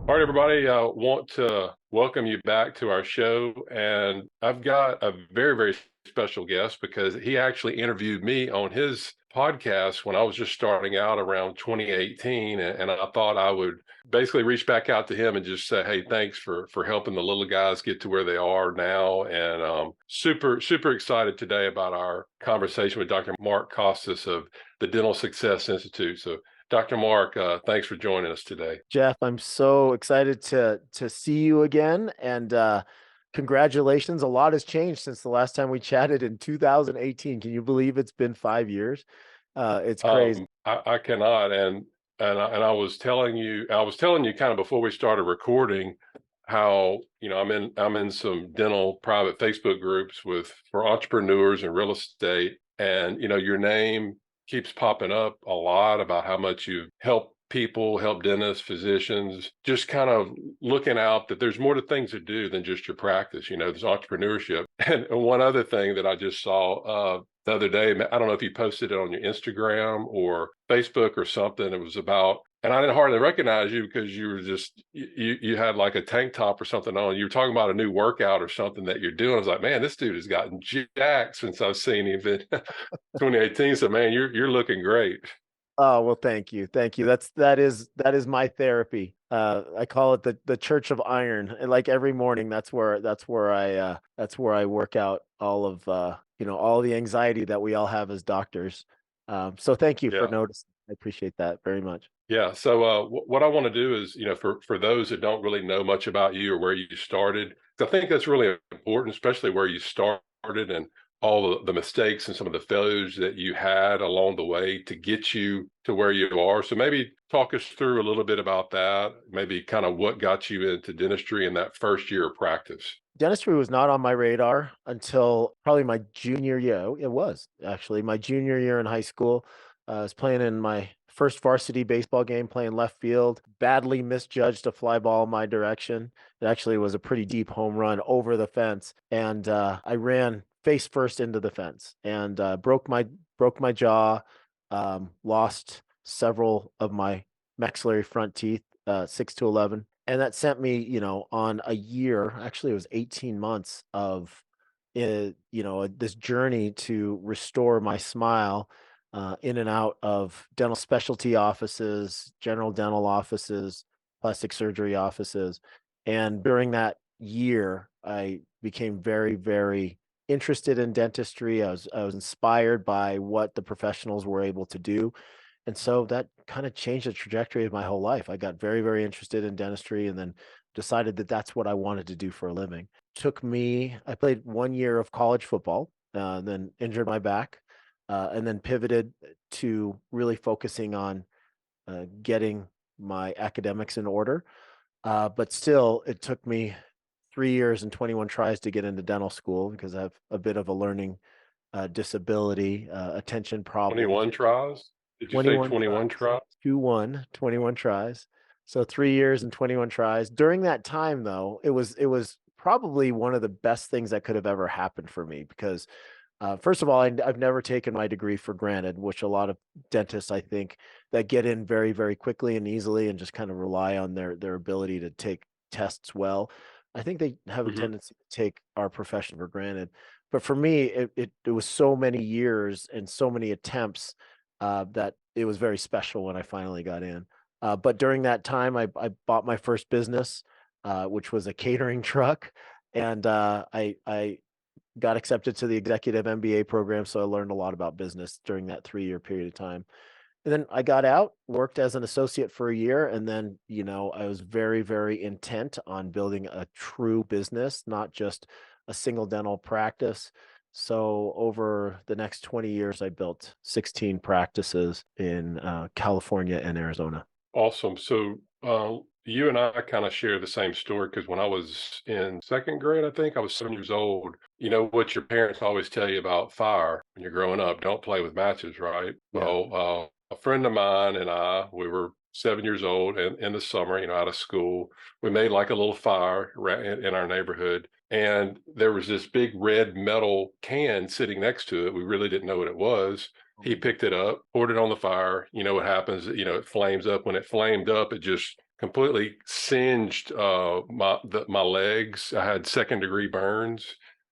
All right, everybody, I want to welcome you back to our show. And I've got a very, very special guest because he actually interviewed me on his podcast when I was just starting out around 2018. And I thought I would basically reach back out to him and just say, hey, thanks for helping the little guys get to where they are now. And super, super excited today about our conversation with Dr. Mark Costas of the Dental Success Institute. So Dr. Mark, thanks for joining us today. Jeff, I'm so excited to see you again, and congratulations. A lot has changed since the last time we chatted in 2018. Can you believe it's been 5 years? It's crazy. I cannot, and I was telling you, kind of before we started recording how I'm in some dental private Facebook groups with for entrepreneurs and real estate, and your name keeps popping up a lot about how much you've helped people, help dentists, physicians, just kind of looking out that there's more to things to do than just your practice. There's entrepreneurship. And one other thing that I just saw the other day, I don't know if you posted it on your Instagram or Facebook or something. It was about, and I didn't hardly recognize you because you were just, you had like a tank top or something on. You were talking about a new workout or something that you're doing. I was like, man, this dude has gotten jacked since I've seen him in 2018. So man, you're looking great. Oh, well, thank you. Thank you. That is my therapy. I call it the Church of Iron. And like every morning, that's where I work out all of all the anxiety that we all have as doctors. So thank you for Yeah. noticing. I appreciate that very much. Yeah. So what I want to do is, for those that don't really know much about you or where you started, 'cause I think that's really important, especially where you started and all the mistakes and some of the failures that you had along the way to get you to where you are. So maybe talk us through a little bit about that, maybe kind of what got you into dentistry in that first year of practice. Dentistry was not on my radar until probably my junior year. It was actually my junior year in high school. I was playing in my first varsity baseball game, playing left field, badly misjudged a fly ball my direction. It actually was a pretty deep home run over the fence, and I ran face first into the fence and broke my jaw, lost several of my maxillary front teeth, 6 to 11, and that sent me, on a year. Actually, it was 18 months of, this journey to restore my smile, in and out of dental specialty offices, general dental offices, plastic surgery offices. And during that year, I became very, very interested in dentistry. I was inspired by what the professionals were able to do, and so that kind of changed the trajectory of my whole life. I got very, very interested in dentistry and then decided that that's what I wanted to do for a living. I played 1 year of college football, then injured my back, and then pivoted to really focusing on getting my academics in order. But still, it took me 3 years and 21 tries to get into dental school because I have a bit of a learning disability, attention problems. 21 tries? Did you say 21 21 tries, tries? 2-1, 21 tries. So 3 years and 21 tries. During that time, though, it was probably one of the best things that could have ever happened for me because, first of all, I've never taken my degree for granted, which a lot of dentists, I think, that get in very, very quickly and easily and just kind of rely on their ability to take tests well. I think they have a Hmm. tendency to take our profession for granted. But for me, it was so many years and so many attempts, that it was very special when I finally got in. But during that time, I bought my first business, which was a catering truck, and I got accepted to the executive MBA program, so I learned a lot about business during that 3 year period of time. And then I got out, worked as an associate for a year, and then, I was very, very intent on building a true business, not just a single dental practice. So over the next 20 years, I built 16 practices in California and Arizona. Awesome. So you and I kind of share the same story because when I was in second grade, I think I was 7 years old. You know what your parents always tell you about fire when you're growing up, don't play with matches, right? Yeah. Well, a friend of mine and we were 7 years old and in the summer, out of school, we made like a little fire in our neighborhood. And there was this big red metal can sitting next to it. We really didn't know what it was. He picked it up, poured it on the fire. You know what happens, it flames up. When it flamed up, it just completely singed my legs. I had second degree burns.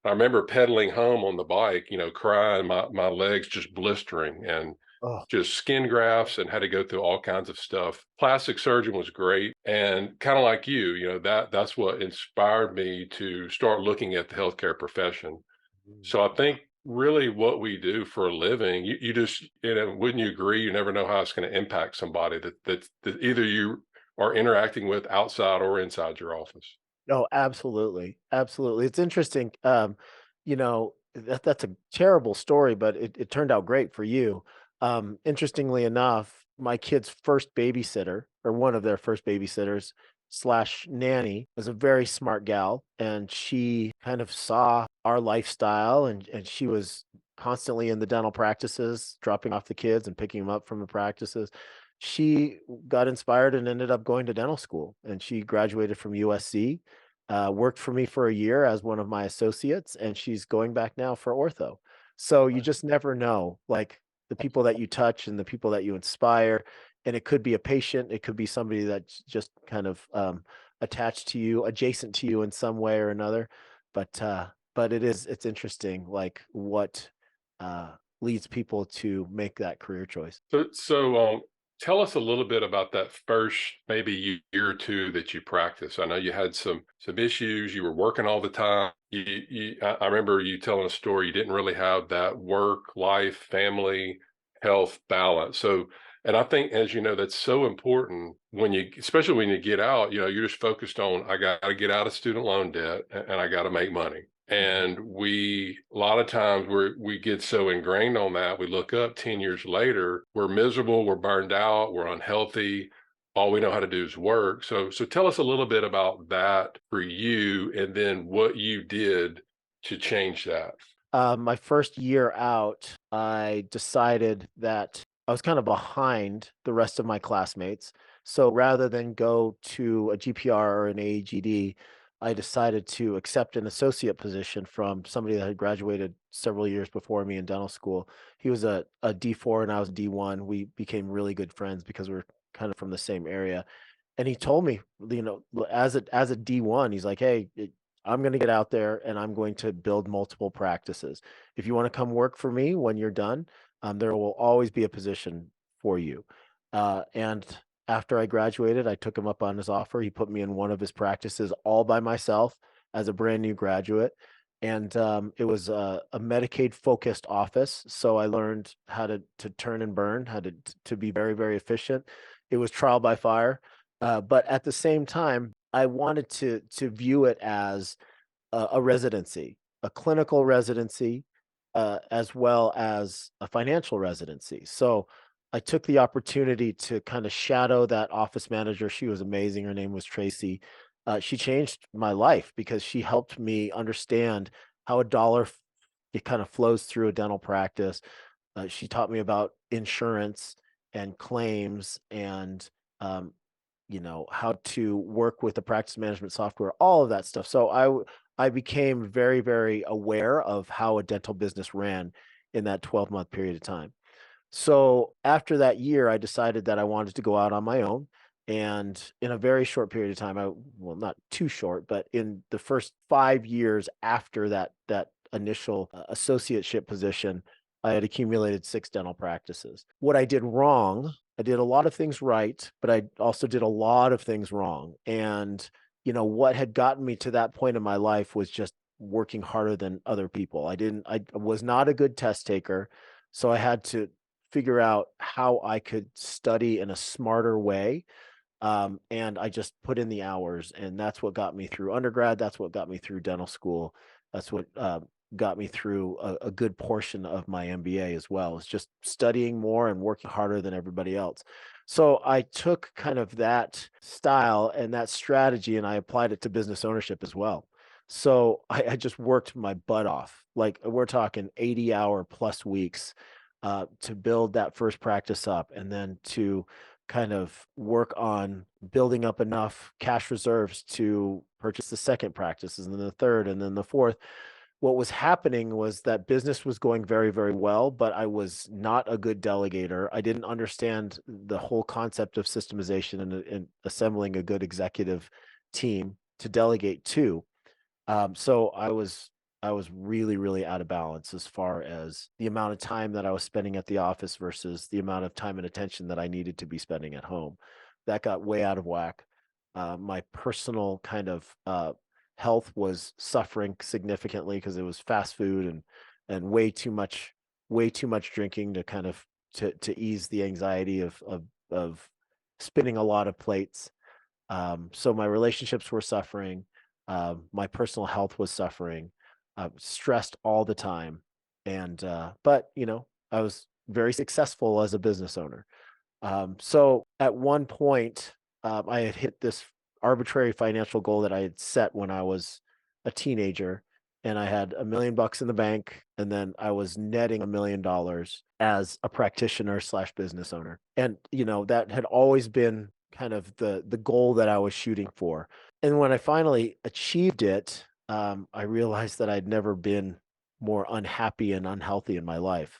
I remember pedaling home on the bike, crying, my legs just blistering and Oh, just skin grafts, and had to go through all kinds of stuff. Plastic surgeon was great, and kind of like you, that's what inspired me to start looking at the healthcare profession. mm. So I think really what we do for a living, you just, wouldn't you agree? You never know how it's going to impact somebody that either you are interacting with outside or inside your office. No, absolutely. Absolutely. It's interesting. That's a terrible story, but it turned out great for you. Interestingly enough, my kid's first babysitter, or one of their first babysitters slash nanny, was a very smart gal. And she kind of saw our lifestyle, and she was constantly in the dental practices, dropping off the kids and picking them up from the practices. She got inspired and ended up going to dental school, and she graduated from USC, worked for me for a year as one of my associates, and she's going back now for ortho. So you just never know, like, the people that you touch and the people that you inspire. And it could be a patient, it could be somebody that's just kind of attached to you, adjacent to you in some way or another. But it's interesting, like what leads people to make that career choice. So, tell us a little bit about that first maybe year or two that you practiced. I know you had some issues. You were working all the time. I remember you telling a story. You didn't really have that work, life, family, health balance. So, and I think, as you know, that's so important when especially when you get out. You're just focused on, I got to get out of student loan debt, and I got to make money. Mhm. And a lot of times we get so ingrained on that, we look up 10 years later, we're miserable, we're burned out, we're unhealthy. All we know how to do is work. So tell us a little bit about that for you, and then what you did to change that. My first year out, I decided that I was kind of behind the rest of my classmates. So rather than go to a GPR or an AEGD, I decided to accept an associate position from somebody that had graduated several years before me in dental school. He was a D4 and I was a D1. We became really good friends because we are kind of from the same area. And he told me, as a D1, he's like, "Hey, I'm going to get out there and I'm going to build multiple practices. If you want to come work for me when you're done, there will always be a position for you." And after I graduated, I took him up on his offer. He put me in one of his practices all by myself as a brand new graduate. And it was a Medicaid focused office. So I learned how to turn and burn, how to be very, very efficient. It was trial by fire. But at the same time, I wanted to view it as a residency, a clinical residency, as well as a financial residency. So I took the opportunity to kind of shadow that office manager. She was amazing. Her name was Tracy. She changed my life because she helped me understand how a it kind of flows through a dental practice. She taught me about insurance and claims and um, how to work with the practice management software, all of that stuff. So I became very, very aware of how a dental business ran in that 12-month period of time. So after that year, I decided that I wanted to go out on my own. And in a very short period of time, well, not too short, but in the first 5 years after that initial associateship position, I had accumulated 6 dental practices. What I did wrong, I did a lot of things right, but I also did a lot of things wrong. And what had gotten me to that point in my life was just working harder than other people. I was not a good test taker, so I had to figure out how I could study in a smarter way. And I just put in the hours, and that's what got me through undergrad. That's what got me through dental school. That's what got me through a good portion of my MBA as well. It's just studying more and working harder than everybody else. So I took kind of that style and that strategy, and I applied it to business ownership as well. So I just worked my butt off. Like, we're talking 80-hour plus weeks to build that first practice up, and then to kind of work on building up enough cash reserves to purchase the second practice, and then the third, and then the fourth. what was happening was that business was going very, very well, but I was not a good delegator. I didn't understand the whole concept of systemization and assembling a good executive team to delegate to. So I was really, really out of balance as far as the amount of time that I was spending at the office versus the amount of time and attention that I needed to be spending at home. That got way out of whack. My personal kind of health was suffering significantly because it was fast food and way too much drinking to kind of to ease the anxiety of spinning a lot of plates. So my relationships were suffering. My personal health was suffering. Stressed all the time. And but you know, I was very successful as a business owner. So at one point, I had hit this arbitrary financial goal that I had set when I was a teenager, and I had $1 million in the bank, and then I was netting $1 million as a practitioner slash business owner. And you know, that had always been kind of the goal that I was shooting for. And when I finally achieved it, I realized that I'd never been more unhappy and unhealthy in my life.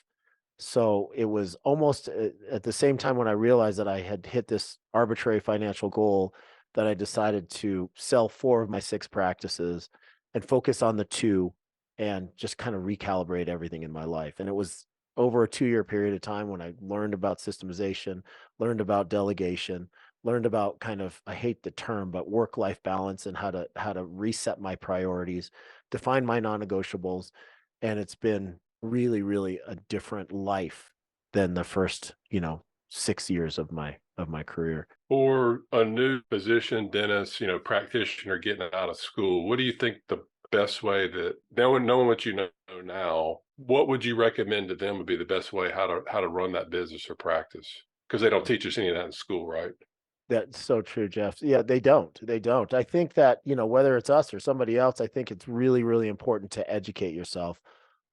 So it was almost at the same time when I realized that I had hit this arbitrary financial goal that I decided to sell 4 of my 6 practices and focus on the 2 and just kind of recalibrate everything in my life. And it was over a 2-year period of time when I learned about systemization, learned about delegation, learned about kind of, I hate the term, but work-life balance and how to reset my priorities, define my non-negotiables. And it's been really, really a different life than the first, you know, 6 years of my career. For a new physician, dentist, practitioner getting out of school, what do you think the best way that knowing what you know now, what would you recommend to them would be the best way how to run that business or practice? Because they don't teach us any of that in school, right? That's so true, Jeff. Yeah, they don't. They don't. I think that, you know, whether it's us or somebody else, I think it's really, really important to educate yourself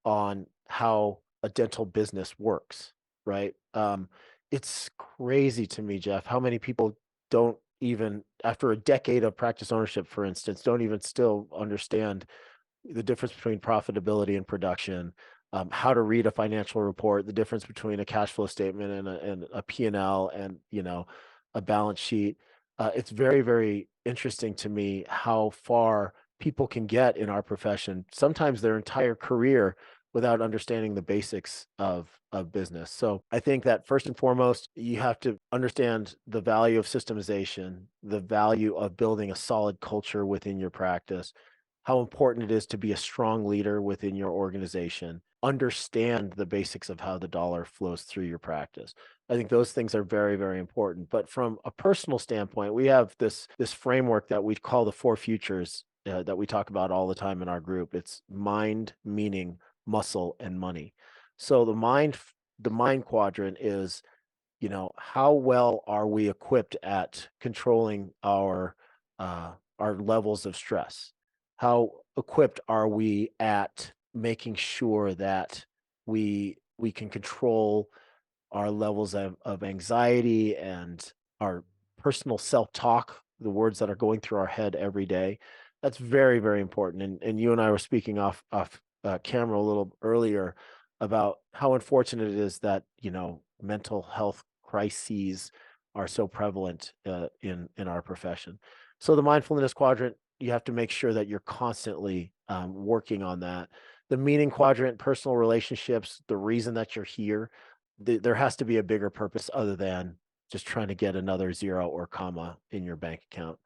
on how a dental business works, right? It's crazy to me, Jeff, how many people don't even, after a decade of practice ownership, for instance, don't even still understand the difference between profitability and production, how to read a financial report, the difference between a cash flow statement and a P&L and, you know, a balance sheet. It's very, very interesting to me how far people can get in our profession, sometimes their entire career without understanding the basics of business. So I think that first and foremost, you have to understand the value of systemization, the value of building a solid culture within your practice, how important it is to be a strong leader within your organization, understand the basics of how the dollar flows through your practice. I think those things are very, very important. But from a personal standpoint, we have this framework that we call the 4 futures that we talk about all the time in our group. It's mind, meaning, muscle, and money. So the mind quadrant is, you know, how well are we equipped at controlling our levels of stress? How equipped are we at making sure that we can control our levels of anxiety and our personal self-talk, the words that are going through our head every day? That's very, very important. And you and I were speaking off camera a little earlier about how unfortunate it is that, you know, mental health crises are so prevalent in our profession. So the mindfulness quadrant, you have to make sure that you're constantly working on that. The meaning quadrant, personal relationships, the reason that you're here, there has to be a bigger purpose other than just trying to get another zero or comma in your bank account.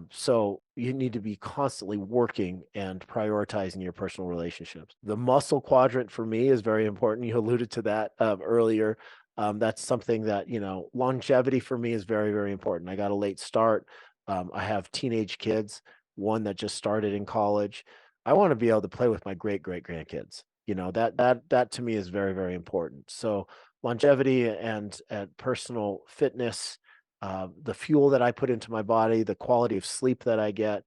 So you need to be constantly working and prioritizing your personal relationships. The muscle quadrant for me is very important. You alluded to that earlier. That's something that, you know, longevity for me is very, very important. I got a late start. I have teenage kids, one that just started in college. I want to be able to play with my great grandkids. You know, that to me is very, very important. So longevity and personal fitness, the fuel that I put into my body, the quality of sleep that I get,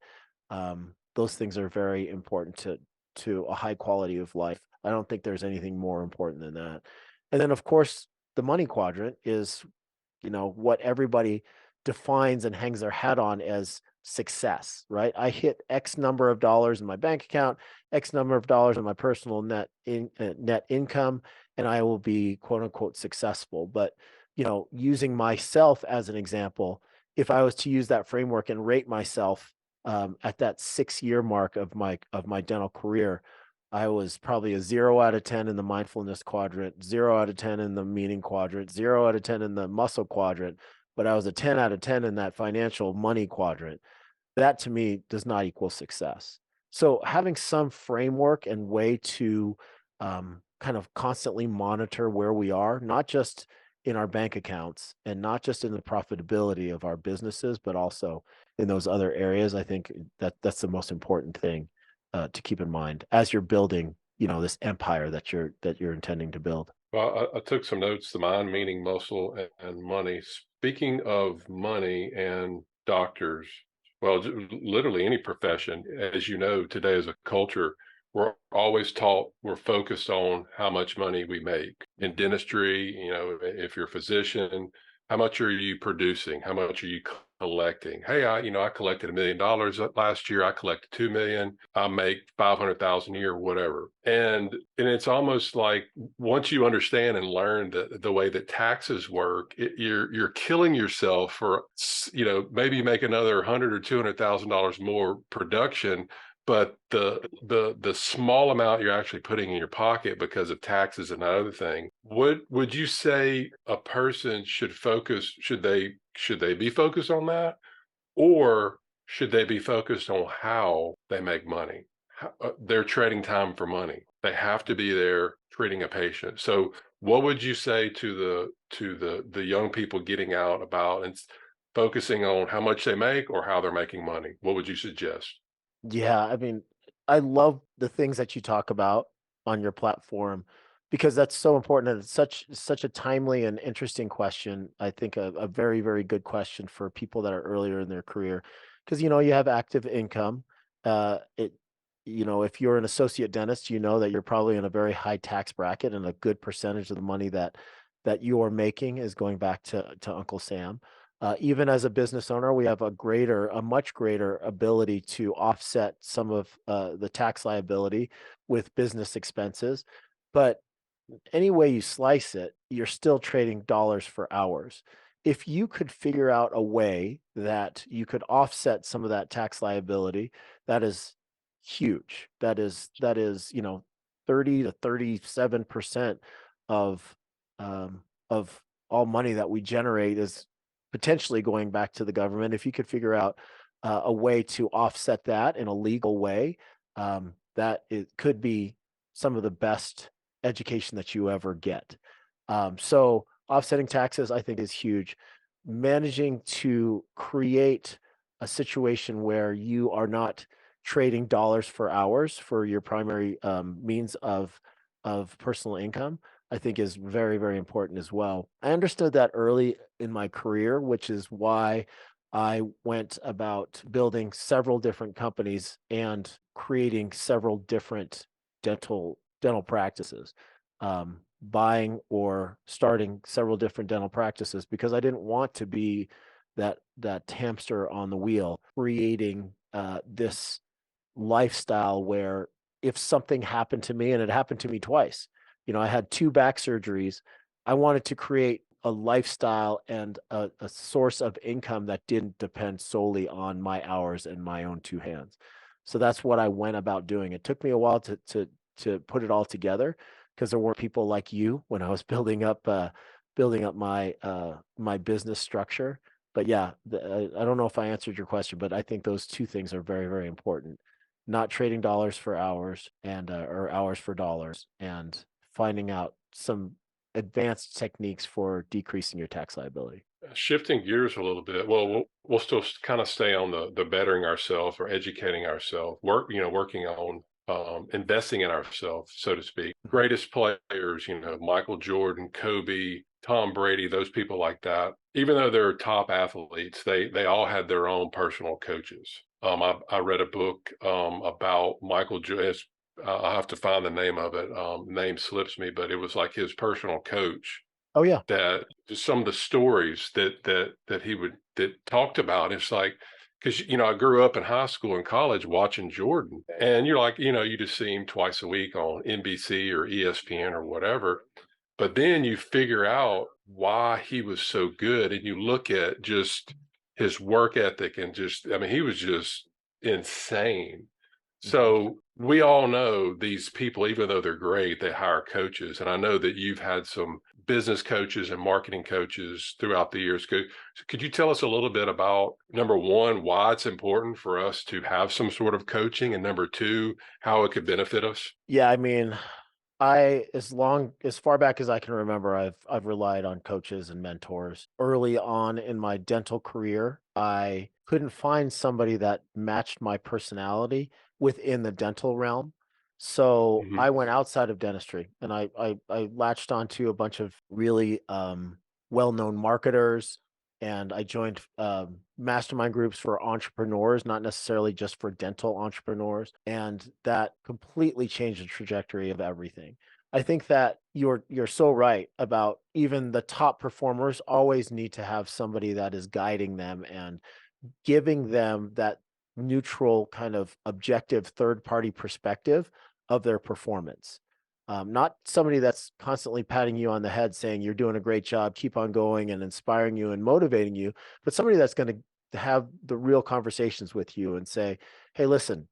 those things are very important to a high quality of life. I don't think there's anything more important than that. And then, of course, the money quadrant is, you know, what everybody defines and hangs their hat on as success, right? I hit X number of dollars in my bank account, X number of dollars in my personal net income, and I will be quote unquote successful. But using myself as an example, if I was to use that framework and rate myself at that 6 year mark of my dental career, I was probably a 0 out of 10 in the mindfulness quadrant, 0 out of 10 in the meaning quadrant, 0 out of 10 in the muscle quadrant, but I was a 10 out of 10 in that financial money quadrant. That to me does not equal success. So having some framework and way to kind of constantly monitor where we are, not just in our bank accounts and not just in the profitability of our businesses, but also in those other areas, I think that's the most important thing to keep in mind as you're building, this empire that you're intending to build. Well, I took some notes, the mind, meaning, muscle, and money. Speaking of money and doctors, well, literally any profession, as you know, today as a culture, we're always taught, we're focused on how much money we make. In dentistry, if you're a physician, how much are you producing? How much are you collecting? Hey, I collected $1 million last year. I collected 2 million. I make 500,000 a year, whatever. And it's almost like once you understand and learn the way that taxes work, you're killing yourself for maybe you make another 100 or $200,000 more production, but the small amount you're actually putting in your pocket because of taxes and that other thing. Would you say a person should focus? Should they be focused on that, or should they be focused on how they make money? They're trading time for money. They have to be there treating a patient. So, what would you say to the young people getting out about and focusing on how much they make or how they're making money? What would you suggest? Yeah, I mean, I love the things that you talk about on your platform because that's so important and it's such a timely and interesting question. I think a very, very good question for people that are earlier in their career. Because you have active income. It if you're an associate dentist, you know that you're probably in a very high tax bracket and a good percentage of the money that you're making is going back to Uncle Sam. Even as a business owner, we have a much greater ability to offset some of the tax liability with business expenses. But any way you slice it, you're still trading dollars for hours. If you could figure out a way that you could offset some of that tax liability, that is huge. That is 30 to 37% of of all money that we generate is potentially going back to the government. If you could figure out a way to offset that in a legal way, that it could be some of the best education that you ever get. So offsetting taxes, I think, is huge. Managing to create a situation where you are not trading dollars for hours for your primary means of personal income, I think is very, very important as well. I understood that early in my career, which is why I went about building several different companies and creating several different dental practices, buying or starting several different dental practices because I didn't want to be that hamster on the wheel, creating this lifestyle where if something happened to me, and it happened to me twice, I had two back surgeries. I wanted to create a lifestyle and a source of income that didn't depend solely on my hours and my own two hands. So that's what I went about doing. It took me a while to put it all together because there weren't people like you when I was building up my business structure. But yeah, I don't know if I answered your question, but I think those two things are very, very important. Not trading dollars for hours and or hours for dollars, and finding out some advanced techniques for decreasing your tax liability. Shifting gears a little bit, well, we'll still kind of stay on the bettering ourselves or educating ourselves, working on investing in ourselves, so to speak. Greatest players, Michael Jordan, Kobe, Tom Brady, those people like that. Even though they're top athletes, they all had their own personal coaches. I read a book about Michael Jordan. I'll have to find the name of it. Name slips me, but it was like his personal coach Oh, yeah. that just some of the stories that he would that talked about. It's like, because I grew up in high school and college watching Jordan, and you're like, you just see him twice a week on NBC or ESPN or whatever. But then you figure out why he was so good, and you look at just his work ethic and just, I mean, he was just insane. Mhm. So we all know these people, even though they're great, they hire coaches. And I know that you've had some business coaches and marketing coaches throughout the years. Could you tell us a little bit about, number one, why it's important for us to have some sort of coaching, and number two, how it could benefit us? Yeah, I mean, as far back as I can remember, I've relied on coaches and mentors. Early on in my dental career, I couldn't find somebody that matched my personality within the dental realm. So Hmm. I went outside of dentistry and I latched onto a bunch of really well-known marketers, and I joined mastermind groups for entrepreneurs, not necessarily just for dental entrepreneurs, and that completely changed the trajectory of everything. I think that you're so right about even the top performers always need to have somebody that is guiding them and giving them that neutral kind of objective third party perspective of their performance. Not somebody that's constantly patting you on the head saying you're doing a great job, keep on going, and inspiring you and motivating you, but somebody that's going to have the real conversations with you and say, hey, listen,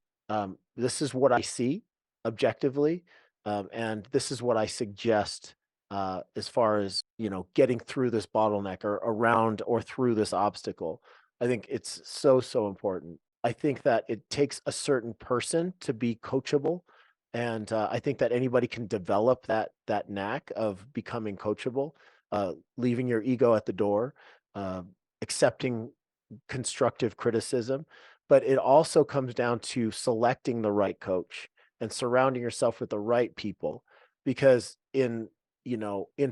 this is what I see objectively, and this is what I suggest as far as getting through this bottleneck or around or through this obstacle. I think it's so, so important. I think that it takes a certain person to be coachable, and I think that anybody can develop that knack of becoming coachable, leaving your ego at the door, uh, accepting constructive criticism, but it also comes down to selecting the right coach and surrounding yourself with the right people, because in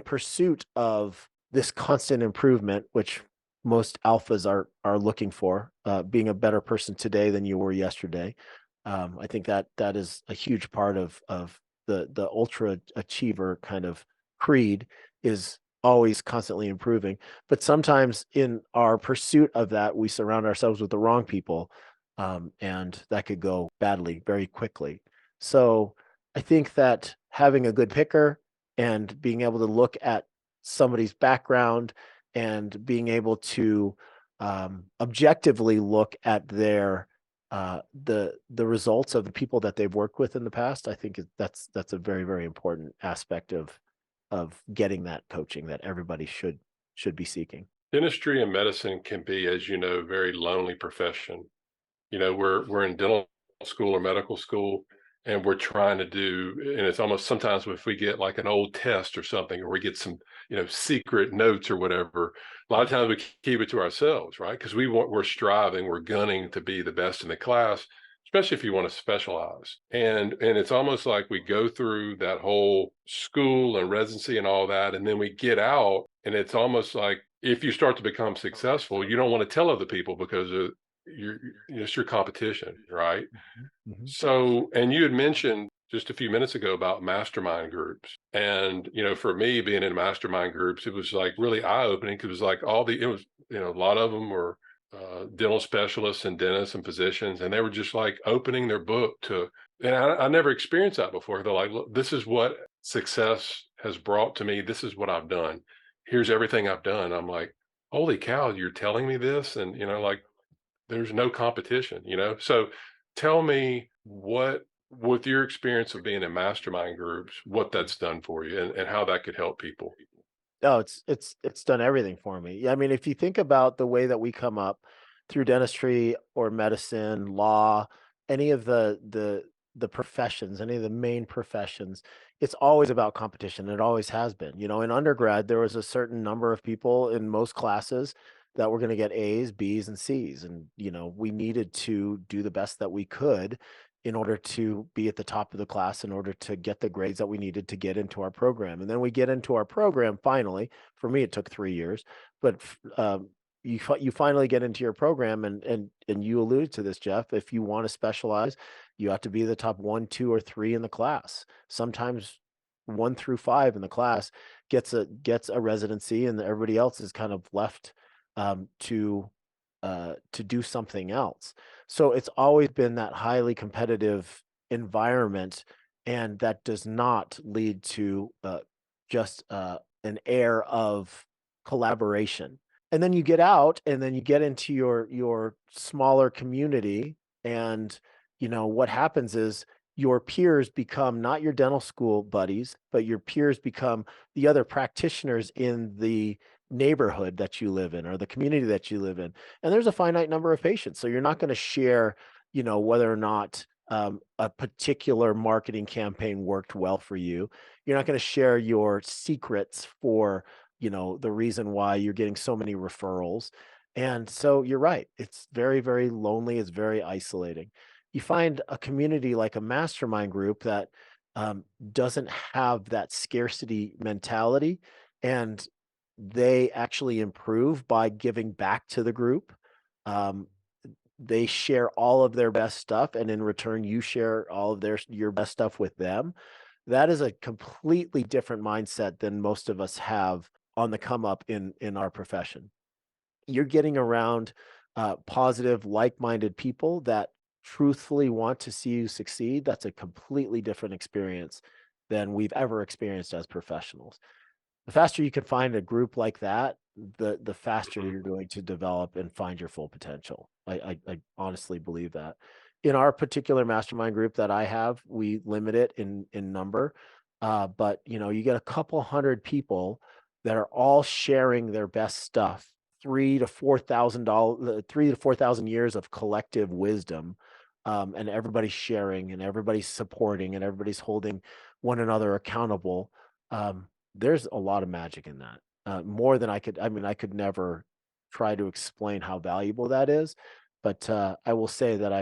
pursuit of this constant improvement, which most alphas are looking for, being a better person today than you were yesterday. I think that that is a huge part of the ultra achiever kind of creed, is always constantly improving. But sometimes in our pursuit of that, we surround ourselves with the wrong people, and that could go badly very quickly. So I think that having a good picker and being able to look at somebody's background and being able to objectively look at the results of the people that they've worked with in the past, I think that's a very, very important aspect of getting that coaching that everybody should be seeking. Dentistry and medicine can be, as you know, very lonely profession. We're in dental school or medical school, and we're trying to do, and it's almost sometimes if we get like an old test or something, or we get some secret notes or whatever, a lot of times we keep it to ourselves, right? Because we're striving, we're gunning to be the best in the class, especially if you want to specialize. And it's almost like we go through that whole school and residency and all that, and then we get out, and it's almost like if you start to become successful, you don't want to tell other people because you're it's your competition, right? Mhm, mhm. So, and you had mentioned just a few minutes ago about mastermind groups. And, for me being in mastermind groups, it was like really eye-opening because it was like it was, a lot of them were dental specialists and dentists and physicians, and they were just like opening their book to, and I never experienced that before. They're like, look, this is what success has brought to me. This is what I've done. Here's everything I've done. I'm like, holy cow, you're telling me this? And, like, there's no competition. So tell me with your experience of being in mastermind groups, what that's done for you, and how that could help people. Oh, it's done everything for me. Yeah, I mean, if you think about the way that we come up through dentistry or medicine, law, any of the professions, any of the main professions, it's always about competition. It always has been. In undergrad, there was a certain number of people in most classes that were going to get A's, B's, and C's. And, we needed to do the best that we could in order to be at the top of the class, in order to get the grades that we needed to get into our program. And then we get into our program finally. For me, it took 3 years, but you finally get into your program, and you alluded to this, Jeff. If you want to specialize, you have to be the top one, two, or three in the class. Sometimes 1 through 5 in the class gets a residency, and everybody else is kind of left to do something else. So it's always been that highly competitive environment, and that does not lead to just an air of collaboration. And then you get out, and then you get into your smaller community, and what happens is your peers become not your dental school buddies, but your peers become the other practitioners in the neighborhood that you live in, or the community that you live in. And there's a finite number of patients. So you're not going to share, whether or not a particular marketing campaign worked well for you. You're not going to share your secrets for, the reason why you're getting so many referrals. And so you're right. It's very, very lonely. It's very isolating. You find a community like a mastermind group that um, doesn't have that scarcity mentality, and they actually improve by giving back to the group. Um, they share all of their best stuff, and in return, you share all of your best stuff with them. That is a completely different mindset than most of us have on the come up in our profession. You're getting around positive, like-minded people that truthfully want to see you succeed. That's a completely different experience than we've ever experienced as professionals. The faster you can find a group like that, the faster Mhm. you're going to develop and find your full potential. I honestly believe that. In our particular mastermind group that I have, we limit it in number, but you get a couple hundred people that are all sharing their best stuff. $3,000 to $4,000, 3 to 4,000 years of collective wisdom, and everybody's sharing, and everybody's supporting, and everybody's holding one another accountable. There's a lot of magic in that. More than I could never try to explain how valuable that is, but I will say that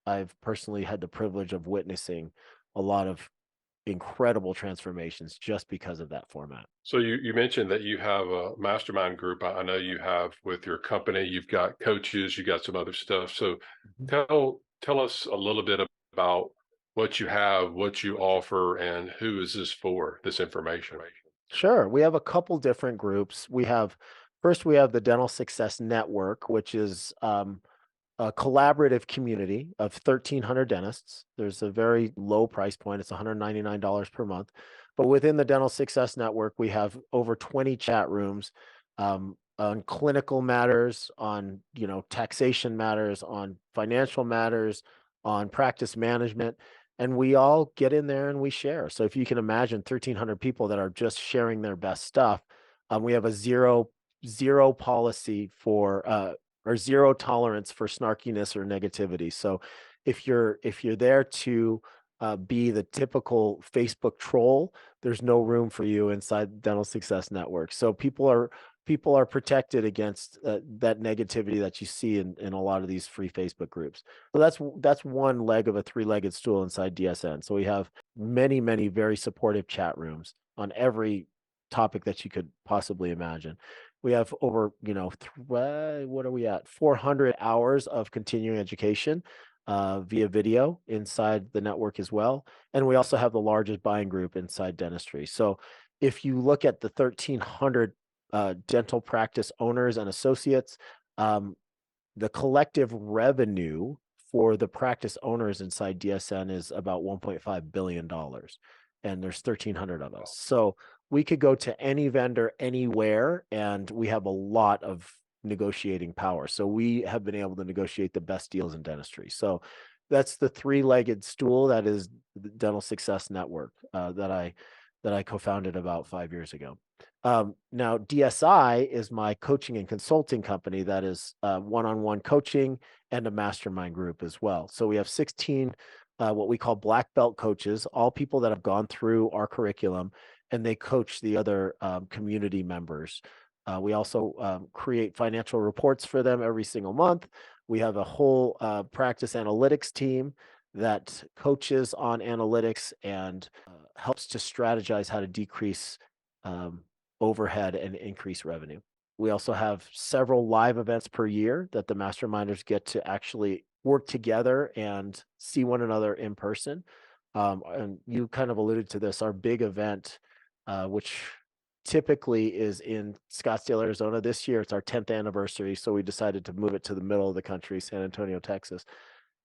I've personally had the privilege of witnessing a lot of incredible transformations just because of that format. So you mentioned that you have a mastermind group. I know you have with your company. You've got coaches. You got some other stuff. So Mhm. tell us a little bit about what you have, what you offer, and who is this for? This information. Sure. We have a couple different groups. We have the Dental Success Network, which is a collaborative community of 1,300 dentists. There's a very low price point. It's $199 per month. But within the Dental Success Network, we have over 20 chat rooms on clinical matters, on taxation matters, on financial matters, on practice management. And we all get in there and we share. So if you can imagine 1,300 people that are just sharing their best stuff, we have a zero policy for or zero tolerance for snarkiness or negativity. So if you're there to be the typical Facebook troll, there's no room for you inside Dental Success Network. So people are protected against that negativity that you see in a lot of these free Facebook groups. So that's one leg of a three-legged stool inside DSN. So we have many very supportive chat rooms on every topic that you could possibly imagine. We have over, what are we at? 400 hours of continuing education via video inside the network as well. And we also have the largest buying group inside dentistry. So if you look at the 1,300 dental practice owners and associates, um, the collective revenue for the practice owners inside DSN is about $1.5 billion. And there's 1,300 of us. So we could go to any vendor anywhere, and we have a lot of negotiating power. So we have been able to negotiate the best deals in dentistry. So that's the three-legged stool that is the Dental Success Network that I co-founded about 5 years ago. Now, DSI is my coaching and consulting company that is one-on-one coaching and a mastermind group as well. So we have 16 what we call black belt coaches, all people that have gone through our curriculum, and they coach the other community members. We also create financial reports for them every single month. We have a whole practice analytics team that coaches on analytics and helps to strategize how to decrease um, overhead and increase revenue. We also have several live events per year that the masterminders get to actually work together and see one another in person. And you kind of alluded to this, our big event, which typically is in Scottsdale, Arizona. This year, it's our 10th anniversary, so we decided to move it to the middle of the country, San Antonio, Texas.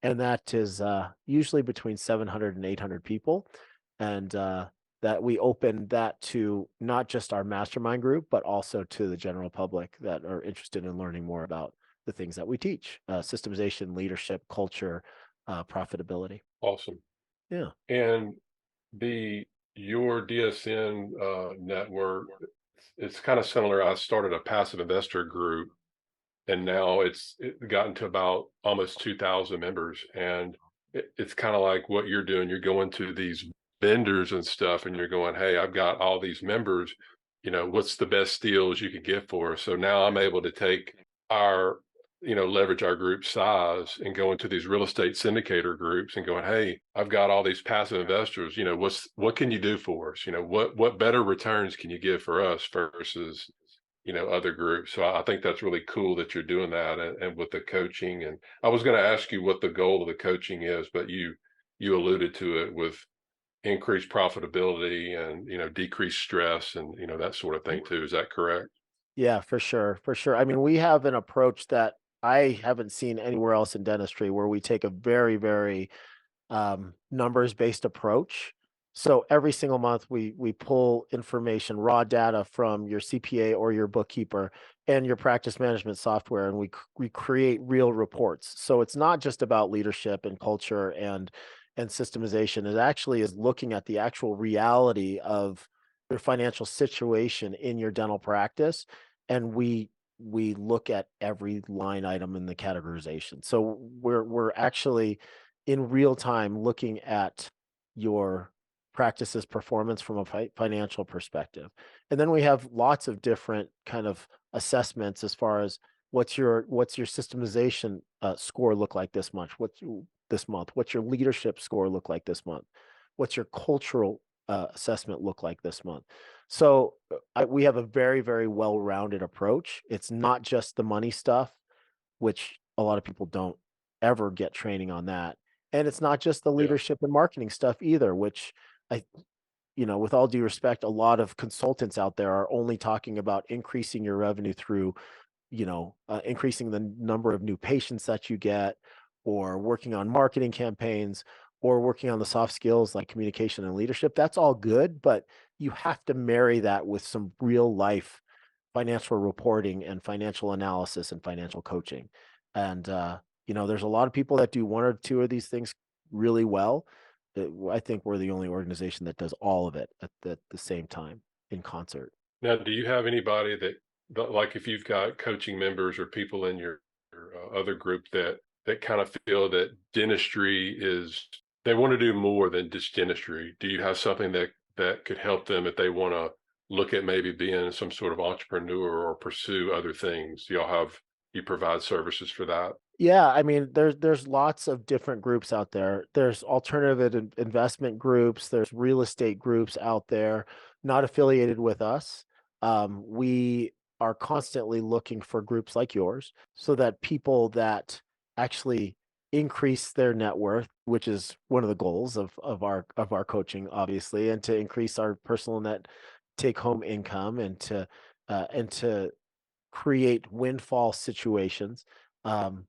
And that is usually between 700 and 800 people. And that we open that to not just our mastermind group, but also to the general public that are interested in learning more about the things that we teach: systemization, leadership, culture, profitability. Awesome. Yeah. And the your DSN network, it's kind of similar. I started a passive investor group, and now it gotten to about almost 2,000 members. And it's kind of like what you're doing. You're going to these vendors and stuff, and you're going, "Hey, I've got all these members. What's the best deals you could get for us?" So now I'm able to take our, leverage our group size and go into these real estate syndicator groups and going, "Hey, I've got all these passive investors. What can you do for us? What better returns can you give for us versus other groups?" So I think that's really cool that you're doing that, and with the coaching. And I was going to ask you what the goal of the coaching is, but you alluded to it with increased profitability and decreased stress and that sort of thing too. Is that correct? Yeah, for sure, for sure. I mean, we have an approach that I haven't seen anywhere else in dentistry where we take a very, very numbers based approach. So every single month we pull information, raw data from your CPA or your bookkeeper and your practice management software, and we create real reports. So it's not just about leadership and culture and systemization. It actually is looking at the actual reality of your financial situation in your dental practice, and we look at every line item in the categorization. So we're actually in real time looking at your practice's performance from a financial perspective. And then we have lots of different kind of assessments as far as what's your systemization score look like this month? This month? What's your leadership score look like this month? What's your cultural assessment look like this month? So we have a very, very well-rounded approach. It's not just the money stuff, which a lot of people don't ever get training on that. And it's not just the Yeah. leadership and marketing stuff either, which I, with all due respect, a lot of consultants out there are only talking about increasing your revenue through, increasing the number of new patients that you get, or working on marketing campaigns, or working on the soft skills like communication and leadership. That's all good, but you have to marry that with some real life financial reporting and financial analysis and financial coaching. And there's a lot of people that do one or two of these things really well. I think we're the only organization that does all of it at the same time in concert. Now, do you have anybody like if you've got coaching members or people in your other group that kind of feel that dentistry is they want to do more than just dentistry? Do you have something that could help them if they want to look at maybe being some sort of entrepreneur or pursue other things? You provide services for that? Yeah, I mean, there's lots of different groups out there. There's alternative investment groups, there's real estate groups out there, not affiliated with us. We are constantly looking for groups like yours so that people that actually increase their net worth, which is one of the goals of our coaching, obviously, and to increase our personal net take home income and to create windfall situations. Um,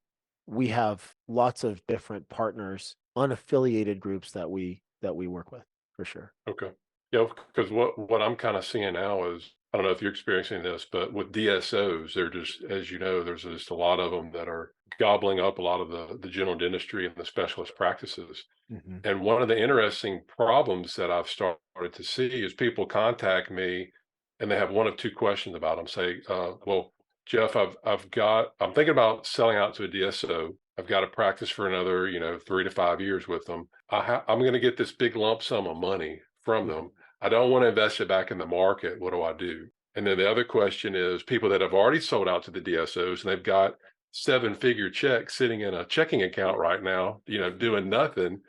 we have lots of different partners, unaffiliated groups that we work with for sure. Okay. Yeah, because what I'm kind of seeing now is I don't know if you're experiencing this, but with DSOs, they're just as you know, there's just a lot of them that are gobbling up a lot of the general dentistry and the specialist practices. Mhm. And one of the interesting problems that I've started to see is people contact me and they have one of two questions about them. Say, well, Jeff, I'm thinking about selling out to a DSO. I've got to practice for another, 3 to 5 years with them. I'm going to get this big lump sum of money from Mhm. them. I don't want to invest it back in the market. What do I do? And then the other question is people that have already sold out to the DSOs and they've got seven-figure checks sitting in a checking account right now, doing nothing.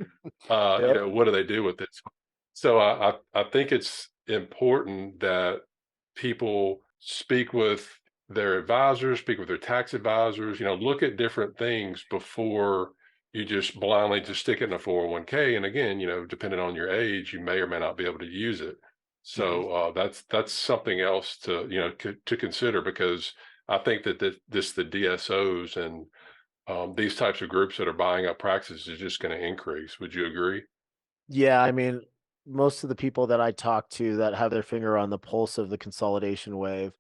Yep. What do they do with it? So I think it's important that people speak with their advisors, speak with their tax advisors, look at different things before, you just blindly just stick it in a 401k. And again, depending on your age, you may or may not be able to use it. Mhm. So that's something else to to consider, because I think that the DSOs and these types of groups that are buying up practices is just going to increase. Would you agree? Yeah, I mean, most of the people that I talk to that have their finger on the pulse of the consolidation wave,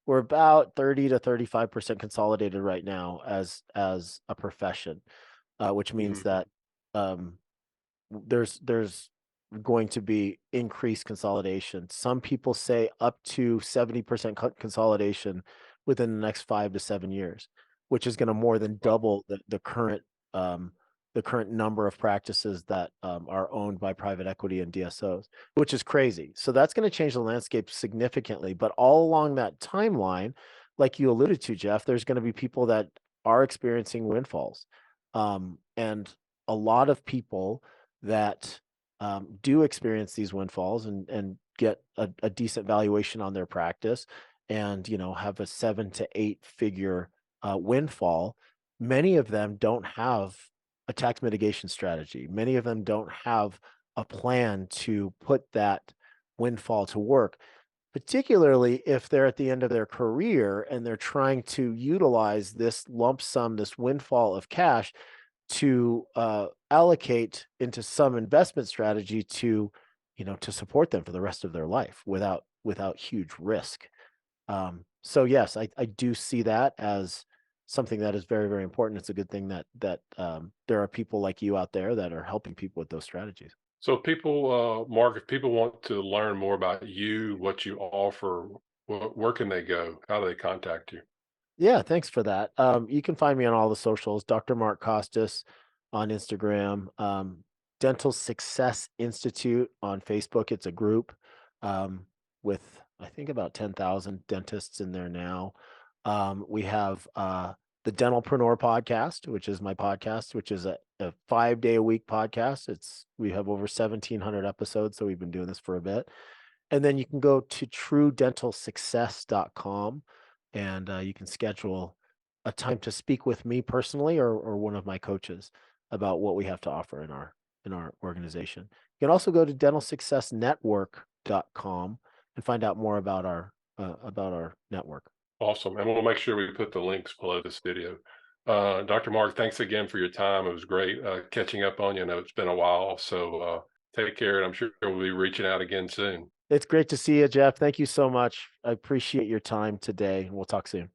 we're about 30 to 35% consolidated right now as a profession, which means Mhm. that um, there's going to be increased consolidation. Some people say up to 70% consolidation within the next 5 to 7 years, which is going to more than Wow. double um, the current number of practices that are owned by private equity and DSOs, which is crazy. So that's going to change the landscape significantly. But all along that timeline, like you alluded to, Jeff, there's going to be people that are experiencing windfalls, and a lot of people that do experience these windfalls and get a decent valuation on their practice, and have a 7 to 8 figure windfall. Many of them don't have a tax mitigation strategy. Many of them don't have a plan to put that windfall to work, particularly if they're at the end of their career and they're trying to utilize this lump sum, this windfall of cash to allocate into some investment strategy to, to support them for the rest of their life without huge risk. So yes, I do see that as something that is very, very important. It's a good thing that there are people like you out there that are helping people with those strategies. So people, Mark, if people want to learn more about you, what you offer, where can they go? How do they contact you? Yeah, thanks for that. You can find me on all the socials, Dr. Mark Costas on Instagram, Dental Success Institute on Facebook. It's a group with, I think, about 10,000 dentists in there now. We have the Dentalpreneur podcast, which is my podcast, which is a 5 day a week podcast. We have over 1,700 episodes, so we've been doing this for a bit. And then you can go to truedentalsuccess.com, and you can schedule a time to speak with me personally or one of my coaches about what we have to offer in our organization. You can also go to dentalsuccessnetwork.com and find out more about our network. Awesome. And we'll make sure we put the links below this video. Dr. Mark, thanks again for your time. It was great catching up on you. I know it's been a while, so take care. And I'm sure we'll be reaching out again soon. It's great to see you, Jeff. Thank you so much. I appreciate your time today. We'll talk soon.